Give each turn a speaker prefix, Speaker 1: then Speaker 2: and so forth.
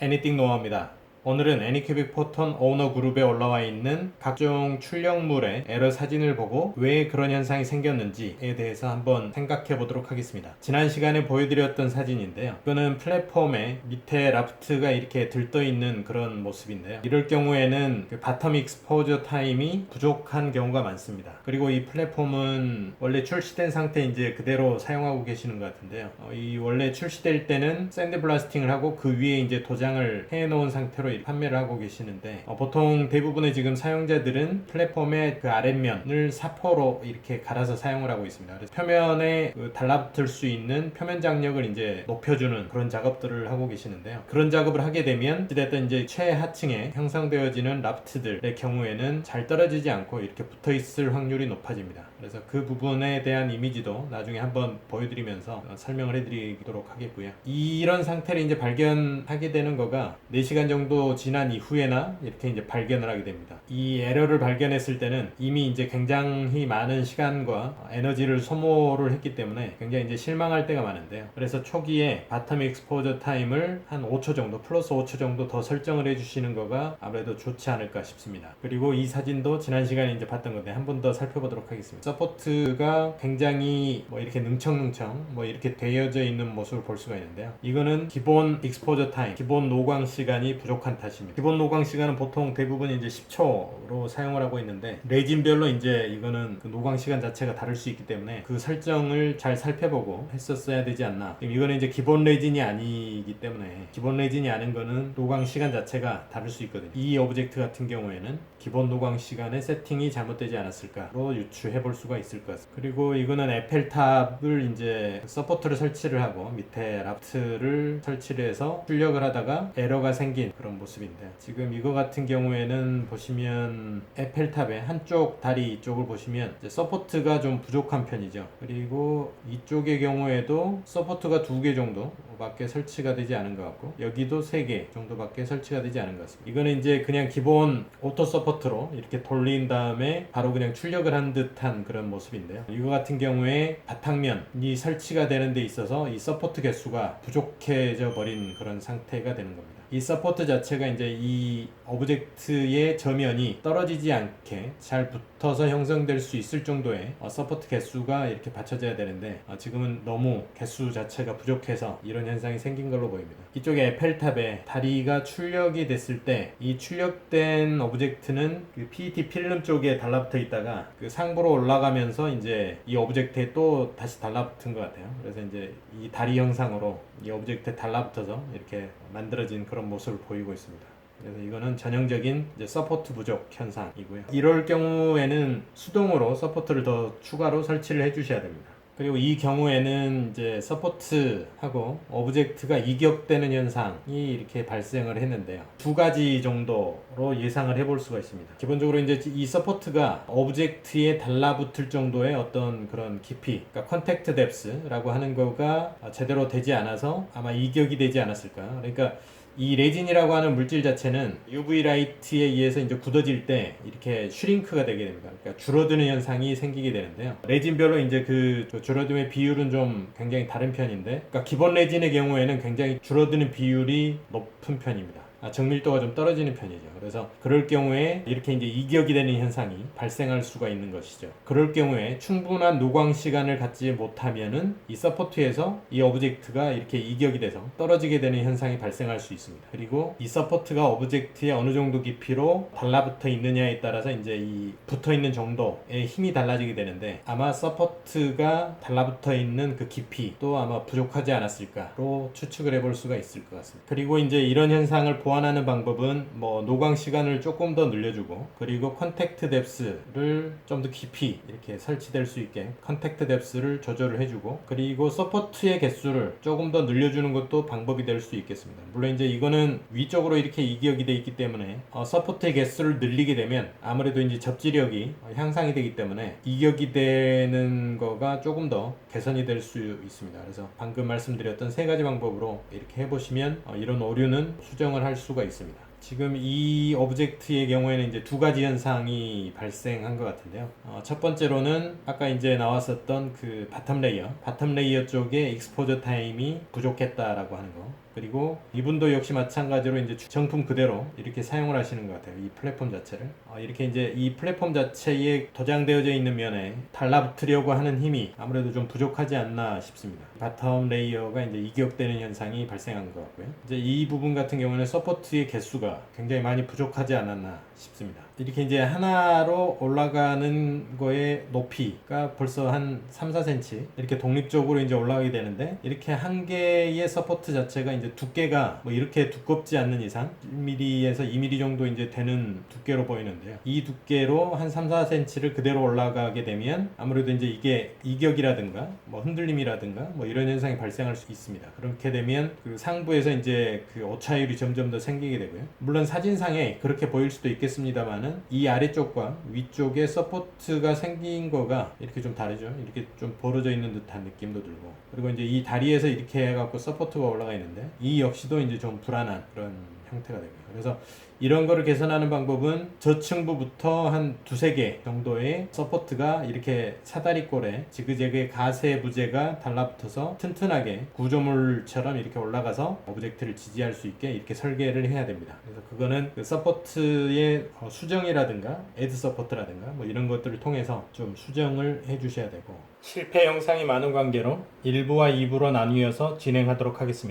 Speaker 1: 애니띵 노아입니다. 오늘은 애니큐빅 포톤 오너 그룹에 올라와 있는 각종 출력물의 에러 사진을 보고 왜 그런 현상이 생겼는지에 대해서 한번 생각해 보도록 하겠습니다. 지난 시간에 보여드렸던 사진인데요. 이거는 플랫폼에 밑에 라프트가 이렇게 들떠 있는 그런 모습인데요. 이럴 경우에는 그 바텀 익스포저 타임이 부족한 경우가 많습니다. 그리고 이 플랫폼은 원래 출시된 상태 이제 그대로 사용하고 계시는 것 같은데요. 이 원래 출시될 때는 샌드 블라스팅을 하고 그 위에 이제 도장을 해 놓은 상태로 판매를 하고 계시는데 보통 대부분의 지금 사용자들은 플랫폼의 그 아랫면을 사포로 이렇게 갈아서 사용을 하고 있습니다. 그래서 표면에 그 달라붙을 수 있는 표면 장력을 이제 높여주는 그런 작업들을 하고 계시는데요. 그런 작업을 하게 되면 어찌됐든 이제 최하층에 형성되어지는 라프트들의 경우에는 잘 떨어지지 않고 이렇게 붙어 있을 확률이 높아집니다. 그래서 그 부분에 대한 이미지도 나중에 한번 보여드리면서 설명을 해드리도록 하겠고요. 이런 상태를 이제 발견하게 되는 거가 4시간 정도 지난 이후에나 이렇게 이제 발견을 하게 됩니다. 이 에러를 발견했을 때는 이미 이제 굉장히 많은 시간과 에너지를 소모를 했기 때문에 굉장히 이제 실망할 때가 많은데요. 그래서 초기에 바텀 익스포저 타임을 한 5초 정도 플러스 5초 정도 더 설정을 해주시는 거가 아무래도 좋지 않을까 싶습니다. 그리고 이 사진도 지난 시간에 이제 봤던 건데 한 번 더 살펴보도록 하겠습니다. 서포트가 굉장히 뭐 이렇게 능청능청 뭐 이렇게 되어져 있는 모습을 볼 수가 있는데요. 이거는 기본 익스포저 타임, 기본 노광 시간이 부족한 탓입니다. 기본 노광 시간은 보통 대부분 이제 10초로 사용을 하고 있는데 레진별로 이제 이거는 그 노광 시간 자체가 다를 수 있기 때문에 그 설정을 잘 살펴보고 했었어야 되지 않나. 이거는 이제 기본 레진이 아니기 때문에 기본 레진이 아닌 거는 노광 시간 자체가 다를 수 있거든요. 이 오브젝트 같은 경우에는 기본 노광 시간의 세팅이 잘못되지 않았을까로 유추해 볼 수가 있을 것 같습니다. 그리고 이거는 에펠탑을 이제 서포트를 설치를 하고 밑에 라프트를 설치를 해서 출력을 하다가 에러가 생긴 그런 모습인데요. 지금 이거 같은 경우에는 보시면 에펠탑의 한쪽 다리 이쪽을 보시면 이제 서포트가 좀 부족한 편이죠. 그리고 이쪽의 경우에도 서포트가 2개 정도 밖에 설치가 되지 않은 것 같고 여기도 3개 정도밖에 설치가 되지 않은 것 같습니다. 이거는 이제 그냥 기본 오토 서포트로 이렇게 돌린 다음에 바로 그냥 출력을 한 듯한 그런 모습인데요. 이거 같은 경우에 바탕면이 설치가 되는 데 있어서 이 서포트 개수가 부족해져 버린 그런 상태가 되는 겁니다. 이 서포트 자체가 이제 이 오브젝트의 저면이 떨어지지 않게 잘 붙어서 형성될 수 있을 정도의 서포트 개수가 이렇게 받쳐져야 되는데 지금은 너무 개수 자체가 부족해서 이런 현상이 생긴 걸로 보입니다. 이쪽에 에펠탑에 다리가 출력이 됐을 때 이 출력된 오브젝트는 그 PET 필름 쪽에 달라붙어 있다가 그 상부로 올라가면서 이제 이 오브젝트에 또 다시 달라붙은 것 같아요. 그래서 이제 이 다리 형상으로 이 오브젝트에 달라붙어서 이렇게 만들어진 그런 모습을 보이고 있습니다. 그래서 이거는 전형적인 이제 서포트 부족 현상이고요. 이럴 경우에는 수동으로 서포트를 더 추가로 설치를 해주셔야 됩니다. 그리고 이 경우에는 이제 서포트하고 오브젝트가 이격되는 현상이 이렇게 발생을 했는데요. 2가지 정도로 예상을 해볼 수가 있습니다. 기본적으로 이제 이 서포트가 오브젝트에 달라붙을 정도의 어떤 그런 깊이, 그러니까 컨택트 뎁스라고 하는 거가 제대로 되지 않아서 아마 이격이 되지 않았을까. 그러니까 이 레진이라고 하는 물질 자체는 UV 라이트에 의해서 이제 굳어질 때 이렇게 슈링크가 되게 됩니다. 그러니까 줄어드는 현상이 생기게 되는데요. 레진별로 이제 그 줄어듦의 비율은 좀 굉장히 다른 편인데, 그러니까 기본 레진의 경우에는 굉장히 줄어드는 비율이 높은 편입니다. 정밀도가 좀 떨어지는 편이죠. 그래서 그럴 경우에 이렇게 이제 이격이 되는 현상이 발생할 수가 있는 것이죠. 그럴 경우에 충분한 노광 시간을 갖지 못하면은 이 서포트에서 이 오브젝트가 이렇게 이격이 돼서 떨어지게 되는 현상이 발생할 수 있습니다. 그리고 이 서포트가 오브젝트에 어느 정도 깊이로 달라붙어 있느냐에 따라서 이제 이 붙어 있는 정도의 힘이 달라지게 되는데 아마 서포트가 달라붙어 있는 그 깊이도 아마 부족하지 않았을까로 추측을 해볼 수가 있을 것 같습니다. 그리고 이제 이런 현상을 보완하는 방법은 뭐 노광 시간을 조금 더 늘려주고 그리고 컨택트 뎁스를 좀 더 깊이 이렇게 설치될 수 있게 컨택트 뎁스를 조절을 해주고 그리고 서포트의 개수를 조금 더 늘려주는 것도 방법이 될 수 있겠습니다. 물론 이제 이거는 위쪽으로 이렇게 이격이 되어 있기 때문에 서포트의 개수를 늘리게 되면 아무래도 이제 접지력이 향상이 되기 때문에 이격이 되는 거가 조금 더 개선이 될 수 있습니다. 그래서 방금 말씀드렸던 3가지 방법으로 이렇게 해보시면 이런 오류는 수정을 할 수가 있습니다. 지금 이 오브젝트의 경우에는 이제 2가지 현상이 발생한 것 같은데요. 첫 번째로는 아까 이제 나왔었던 그 바텀 레이어 쪽에 익스포저 타임이 부족했다라고 하는 거. 그리고 이분도 역시 마찬가지로 이제 정품 그대로 이렇게 사용을 하시는 것 같아요. 이 플랫폼 자체를. 이렇게 이제 이 플랫폼 자체에 도장되어져 있는 면에 달라붙으려고 하는 힘이 아무래도 좀 부족하지 않나 싶습니다. 바텀 레이어가 이제 이격되는 현상이 발생한 것 같고요. 이제 이 부분 같은 경우는 서포트의 개수가 굉장히 많이 부족하지 않았나 싶습니다. 이렇게 이제 하나로 올라가는 거의 높이가 벌써 한 3, 4cm 이렇게 독립적으로 이제 올라가게 되는데, 이렇게 한 개의 서포트 자체가 이제 두께가 뭐 이렇게 두껍지 않는 이상 1mm에서 2mm 정도 이제 되는 두께로 보이는데요. 이 두께로 한 3, 4cm를 그대로 올라가게 되면 아무래도 이제 이게 이격이라든가 뭐 흔들림이라든가 뭐 이런 현상이 발생할 수 있습니다. 그렇게 되면 그 상부에서 이제 그 오차율이 점점 더 생기게 되고요. 물론 사진상에 그렇게 보일 수도 있겠습니다만은 이 아래쪽과 위쪽에 서포트가 생긴 거가 이렇게 좀 다르죠. 이렇게 좀 벌어져 있는 듯한 느낌도 들고, 그리고 이제 이 다리에서 이렇게 해갖고 서포트가 올라가 있는데 이 역시도 이제 좀 불안한 그런 형태가 되고요. 그래서 이런 거를 개선하는 방법은 저층부부터 한 두세 개 정도의 서포트가 이렇게 사다리꼴에 지그재그의 가세 부재가 달라붙어서 튼튼하게 구조물처럼 이렇게 올라가서 오브젝트를 지지할 수 있게 이렇게 설계를 해야 됩니다. 그래서 그거는 그 서포트의 수정이라든가 애드 서포트라든가 뭐 이런 것들을 통해서 좀 수정을 해 주셔야 되고, 실패 영상이 많은 관계로 1부와 2부로 나뉘어서 진행하도록 하겠습니다.